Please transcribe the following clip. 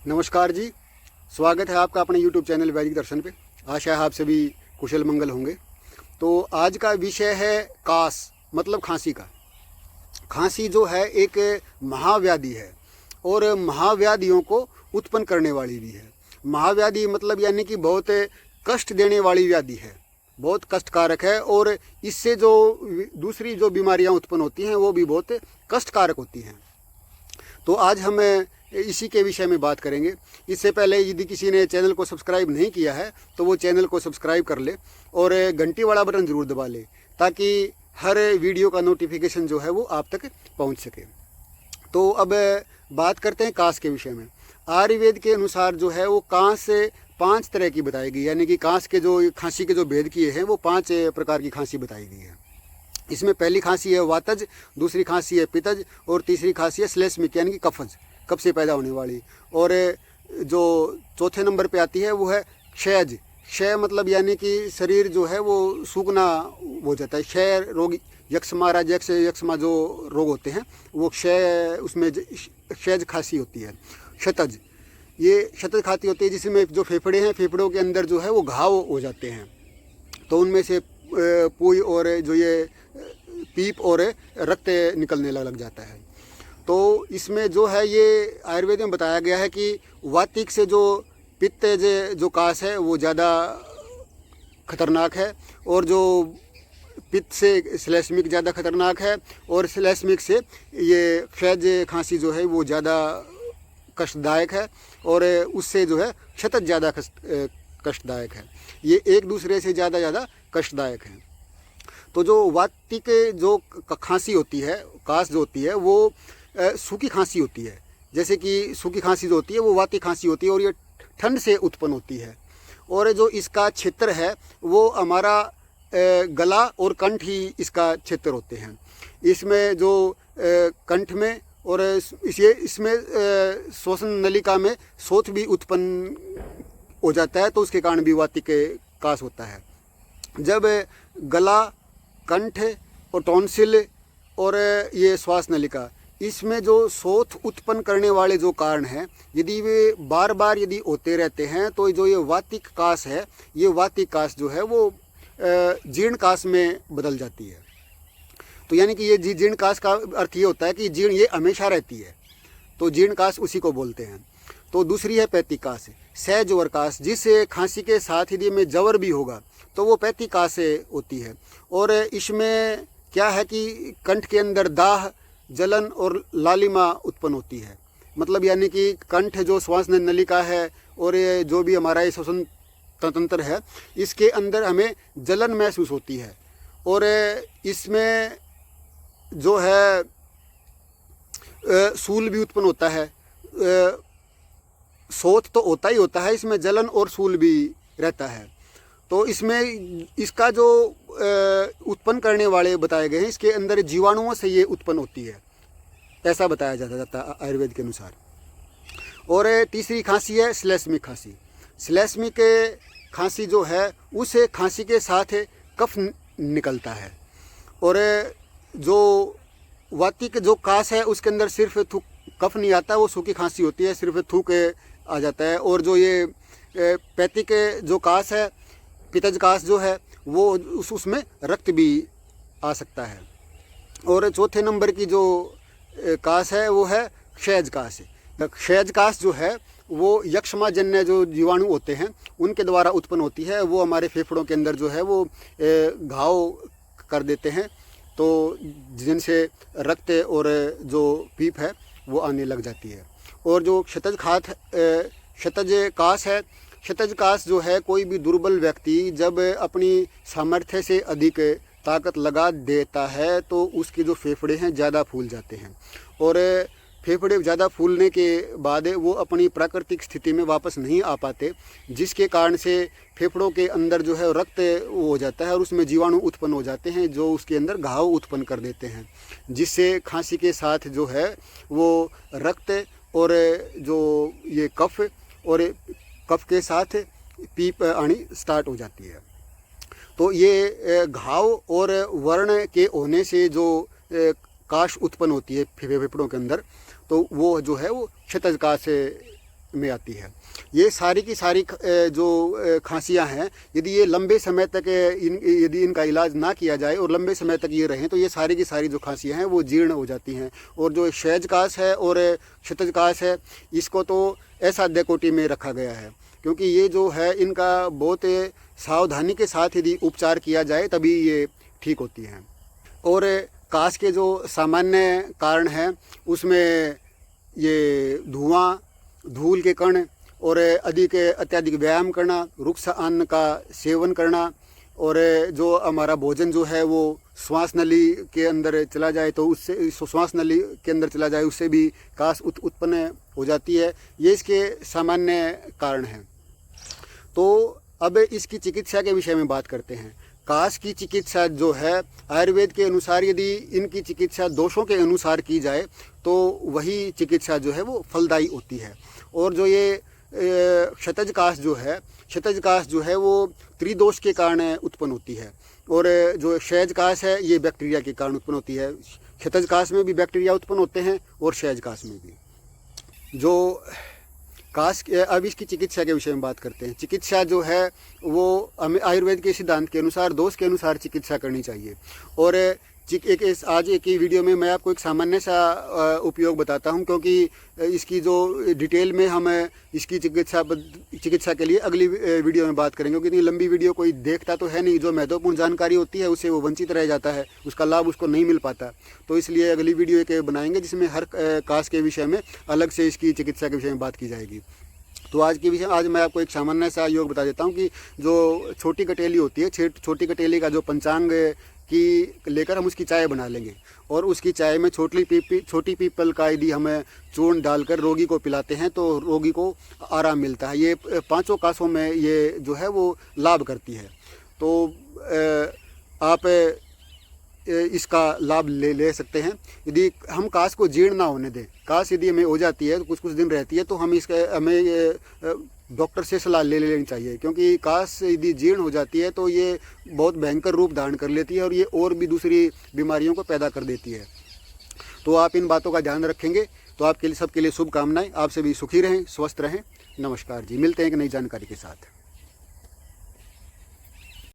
नमस्कार जी, स्वागत है आपका अपने YouTube चैनल वैदिक दर्शन पे। आशा है आप सभी कुशल मंगल होंगे। तो आज का विषय है कास, मतलब खांसी का। खांसी जो है एक महाव्याधि है और महाव्याधियों को उत्पन्न करने वाली भी है। महाव्याधि मतलब यानी कि बहुत कष्ट देने वाली व्याधि है, बहुत कष्टकारक है और इससे जो दूसरी जो बीमारियां उत्पन्न होती हैं वो भी बहुत कष्टकारक होती हैं। तो आज हम इसी के विषय में बात करेंगे। इससे पहले यदि किसी ने चैनल को सब्सक्राइब नहीं किया है तो वो चैनल को सब्सक्राइब कर ले और घंटी वाला बटन ज़रूर दबा ले ताकि हर वीडियो का नोटिफिकेशन जो है वो आप तक पहुंच सके। तो अब बात करते हैं कास के विषय में। आयुर्वेद के अनुसार जो है वो कांस 5 तरह की बताई गई, यानी कि कांस के जो खांसी के जो भेद किए हैं वो 5 प्रकार की खांसी बताई गई है। इसमें पहली खांसी है वातज, दूसरी खांसी है पित्तज और तीसरी खांसी है श्लेष्मिक यानी कि कफज, कफ से पैदा होने वाली। और जो चौथे नंबर पे आती है वो है क्षयज। क्षय मतलब यानी कि शरीर जो है वो सूखना हो जाता है। क्षय रोग, यक्ष्मा राजयक्ष यक्ष्मा जो रोग होते हैं वो क्षय, उसमें क्षयज खांसी होती है। शतज, ये शतज खांसी होती है जिसमें जो फेफड़े हैं, फेफड़ों के अंदर जो है वो घाव हो जाते हैं, तो उनमें से पूई और जो ये पीप और रक्त निकलने लग जाता है। तो इसमें जो है ये आयुर्वेद में बताया गया है कि वातिक से जो पित्त जो कास है वो ज़्यादा खतरनाक है और जो पित्त से श्लेष्मिक ज़्यादा खतरनाक है और श्लेष्मिक से ये क्षयज खांसी जो है वो ज़्यादा कष्टदायक है और उससे जो है क्षतज ज़्यादा कष्टदायक है। ये एक दूसरे से ज़्यादा कष्टदायक है। तो जो वातिक जो खांसी होती है, कास जो होती है वो सूखी खांसी होती है। जैसे कि सूखी खांसी जो होती है वो वातिक खांसी होती है और ये ठंड से उत्पन्न होती है। और जो इसका क्षेत्र है वो हमारा गला और कंठ ही इसका क्षेत्र होते हैं। इसमें जो कंठ में और इसमें श्वसन नलिका में शोथ भी उत्पन्न हो जाता है, तो उसके कारण भी वातिक कास होता है। जब गला, कंठ और टॉन्सिल और ये श्वास नलिका, इसमें जो शोथ उत्पन्न करने वाले जो कारण हैं यदि वे बार बार यदि होते रहते हैं तो जो ये वातिक कास है, ये वातिक कास जो है वो जीर्ण कास में बदल जाती है। तो यानी कि ये जीर्ण कास का अर्थ ये होता है कि जीर्ण ये हमेशा रहती है, तो जीर्ण कास उसी को बोलते हैं। तो दूसरी है पैतिक कास, सहजवर कास, जिस खांसी के साथ यदि में जवर भी होगा तो वो पैतिक कास होती है। और इसमें क्या है कि कंठ के अंदर दाह, जलन और लालिमा उत्पन्न होती है। मतलब यानी कि कंठ जो श्वास नलिका है और ये जो भी हमारा ये श्वसन तंत्र है इसके अंदर हमें जलन महसूस होती है और इसमें जो है सूल भी उत्पन्न होता है। शोथ तो होता ही होता है, इसमें जलन और सूल भी रहता है। तो इसमें इसका जो उत्पन्न करने वाले बताए गए हैं इसके अंदर जीवाणुओं से ये उत्पन्न होती है, ऐसा बताया जाता है आयुर्वेद के अनुसार। और तीसरी खांसी है श्लेष्मिक खांसी। श्लेष्मिक खांसी जो है उस खांसी के साथ कफ निकलता है और जो वातिक जो कास है उसके अंदर सिर्फ कफ नहीं आता, वो सूखी खांसी होती है, सिर्फ थूक आ जाता है। और जो ये पैतिक जो कास है, पित्तज कास जो है वो उसमें रक्त भी आ सकता है। और चौथे नंबर की जो कास है वो है क्षयज कास। क्षयज कास जो है वो यक्ष्मा जन्य जो जीवाणु होते हैं उनके द्वारा उत्पन्न होती है। वो हमारे फेफड़ों के अंदर जो है वो घाव कर देते हैं, तो जिनसे रक्त और जो पीप है वो आने लग जाती है। और जो क्षतज कास है, क्षतज कास जो है कोई भी दुर्बल व्यक्ति जब अपनी सामर्थ्य से अधिक ताकत लगा देता है तो उसके जो फेफड़े हैं ज़्यादा फूल जाते हैं और फेफड़े ज़्यादा फूलने के बाद वो अपनी प्राकृतिक स्थिति में वापस नहीं आ पाते, जिसके कारण से फेफड़ों के अंदर जो है रक्त वो हो जाता है और उसमें जीवाणु उत्पन्न हो जाते हैं जो उसके अंदर घाव उत्पन्न कर देते हैं, जिससे खांसी के साथ जो है वो रक्त और जो ये कफ और कफ के साथ पीप आनी स्टार्ट हो जाती है। तो ये घाव और वर्ण के होने से जो काश उत्पन्न होती है फेफड़ों के अंदर, तो वो जो है वो क्षतज काश में आती है। ये सारी की सारी जो खांसियां हैं, यदि ये लंबे समय तक यदि इनका इलाज ना किया जाए और लंबे समय तक ये रहें तो ये सारी की सारी जो खांसियां हैं वो जीर्ण हो जाती हैं। और जो क्षयजकास है और क्षतजकास है, इसको तो असाध्य कोटि में रखा गया है, क्योंकि ये जो है इनका बहुत सावधानी के साथ यदि उपचार किया जाए तभी ये ठीक होती हैं। और कास के जो सामान्य कारण हैं उसमें ये धुआं, धूल के कण और अत्यधिक व्यायाम करना, रुक्ष अन्न का सेवन करना, और जो हमारा भोजन जो है वो श्वास नली के अंदर चला जाए तो उससे श्वास नली के अंदर चला जाए उससे भी कास उत्पन्न हो जाती है। ये इसके सामान्य कारण हैं। तो अब इसकी चिकित्सा के विषय में बात करते हैं। कास की चिकित्सा जो है आयुर्वेद के अनुसार यदि इनकी चिकित्सा दोषों के अनुसार की जाए तो वही चिकित्सा जो है वो फलदायी होती है। और जो ये क्षतजकास जो है वो त्रिदोष के कारण उत्पन्न होती है, और जो क्षयजकास है ये बैक्टीरिया के कारण उत्पन्न होती है। क्षतजकास में भी बैक्टीरिया उत्पन्न होते हैं और क्षयजकास में भी। जो कास, अब इसकी चिकित्सा के विषय में बात करते हैं। चिकित्सा जो है वो हमें आयुर्वेद के सिद्धांत के अनुसार, दोष के अनुसार चिकित्सा करनी चाहिए। और आज एक ही वीडियो में मैं आपको एक सामान्य सा उपयोग बताता हूं, क्योंकि इसकी जो डिटेल में हम इसकी चिकित्सा के लिए अगली वीडियो में बात करेंगे, क्योंकि इतनी लंबी वीडियो कोई देखता तो है नहीं। जो महत्वपूर्ण जानकारी होती है उससे वो वंचित रह जाता है, उसका लाभ उसको नहीं मिल पाता। तो इसलिए अगली वीडियो एक बनाएंगे जिसमें हर कास के विषय में अलग से इसकी चिकित्सा के विषय में बात की जाएगी। तो आज मैं आपको एक सामान्य सा योग बता देता हूँ कि जो छोटी कटेली होती है, छोटी कटेली का जो पंचांग की लेकर हम उसकी चाय बना लेंगे, और उसकी चाय में छोटी पीपल का यदि हमें चूर्ण डालकर रोगी को पिलाते हैं तो रोगी को आराम मिलता है। ये 5 कासों में ये जो है वो लाभ करती है। तो आप इसका लाभ ले सकते हैं। यदि हम कास को जीर्ण ना होने दें, कास यदि हमें हो जाती है तो कुछ दिन रहती है, तो हमें डॉक्टर से सलाह ले लेनी चाहिए, क्योंकि कास यदि जीर्ण हो जाती है तो ये बहुत भयंकर रूप धारण कर लेती है और ये और भी दूसरी बीमारियों को पैदा कर देती है। तो आप इन बातों का ध्यान रखेंगे तो आपके लिए, सबके लिए शुभकामनाएं। आप सभी सुखी रहें, स्वस्थ रहें। नमस्कार जी, मिलते हैं एक नई जानकारी के साथ।